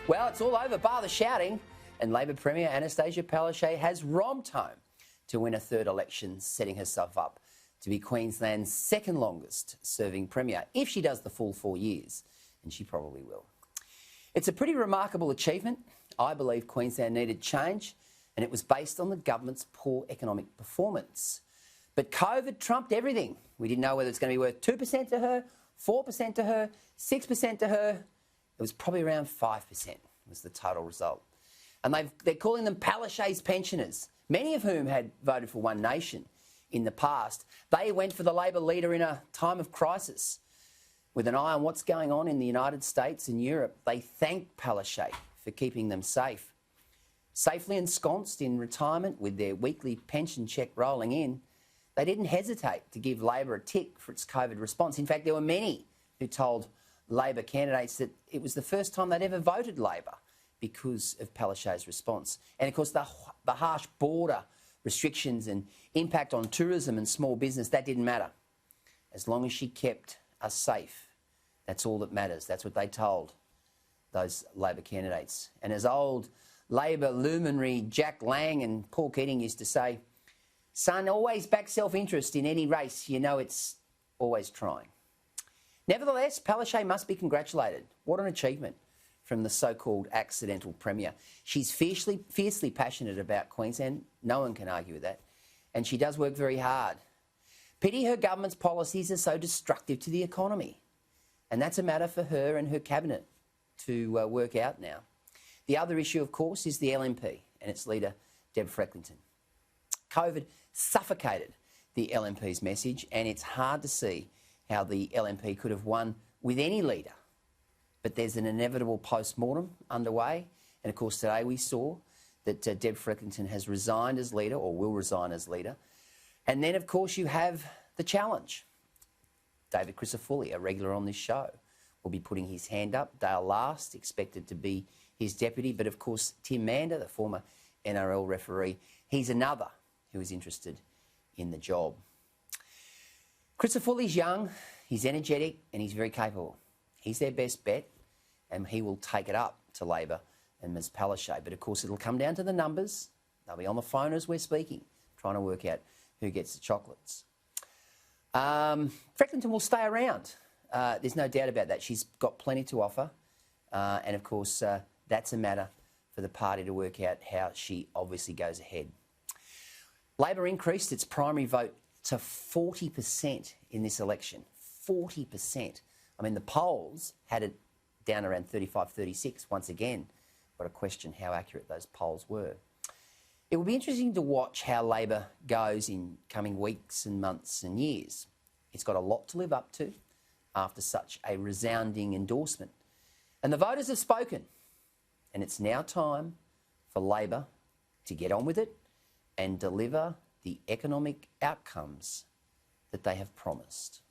Well, it's all over, bar the shouting, and Labor Premier Annastacia Palaszczuk has romped home to win a third election, setting herself up to be Queensland's second longest serving Premier, if she does the full 4 years, and she probably will. It's a pretty remarkable achievement. I believe Queensland needed change, and it was based on the government's poor economic performance. But COVID trumped everything. We didn't know whether it's going to be worth 2% to her, 4% to her, 6% to her. It was probably around 5% was the total result. And they're calling them Palaszczuk's pensioners, many of whom had voted for One Nation in the past. They went for the Labor leader in a time of crisis. With an eye on what's going on in the United States and Europe, they thanked Palaszczuk for keeping them safe. Safely ensconced in retirement with their weekly pension cheque rolling in, they didn't hesitate to give Labor a tick for its COVID response. In fact, there were many who told Labor candidates that it was the first time they'd ever voted Labor because of Palaszczuk's response. And of course, the harsh border restrictions and impact on tourism and small business, that didn't matter. As long as she kept us safe, that's all that matters. That's what they told those Labor candidates. And as old Labor luminary Jack Lang and Paul Keating used to say, son, always back self-interest in any race. You know it's always trying. Nevertheless, Palaszczuk must be congratulated. What an achievement from the so-called accidental Premier. She's fiercely passionate about Queensland. No one can argue with that. And she does work very hard. Pity her government's policies are so destructive to the economy. And that's a matter for her and her cabinet to work out now. The other issue, of course, is the LNP and its leader, Deb Frecklington. COVID suffocated the LNP's message, and it's hard to see how the LNP could have won with any leader. But there's an inevitable post-mortem underway. And of course, today we saw that Deb Frecklington has resigned as leader, or will resign as leader. And then, of course, you have the challenge. David Crisafulli, a regular on this show, will be putting his hand up. Dale Last, expected to be his deputy. But of course, Tim Mander, the former NRL referee, he's another who is interested in the job. Crisafulli's young, he's energetic, and he's very capable. He's their best bet, and he will take it up to Labor and Ms Palaszczuk. But of course, it'll come down to the numbers. They'll be on the phone as we're speaking, trying to work out who gets the chocolates. Frecklington will stay around. There's no doubt about that. She's got plenty to offer. And of course, that's a matter for the party to work out how she obviously goes ahead. Labor increased its primary vote to 40% in this election. 40%. I mean, the polls had it down around 35, 36 once again. Got to question how accurate those polls were. It will be interesting to watch how Labor goes in coming weeks and months and years. It's got a lot to live up to after such a resounding endorsement. And the voters have spoken. And it's now time for Labor to get on with it and deliver the economic outcomes that they have promised.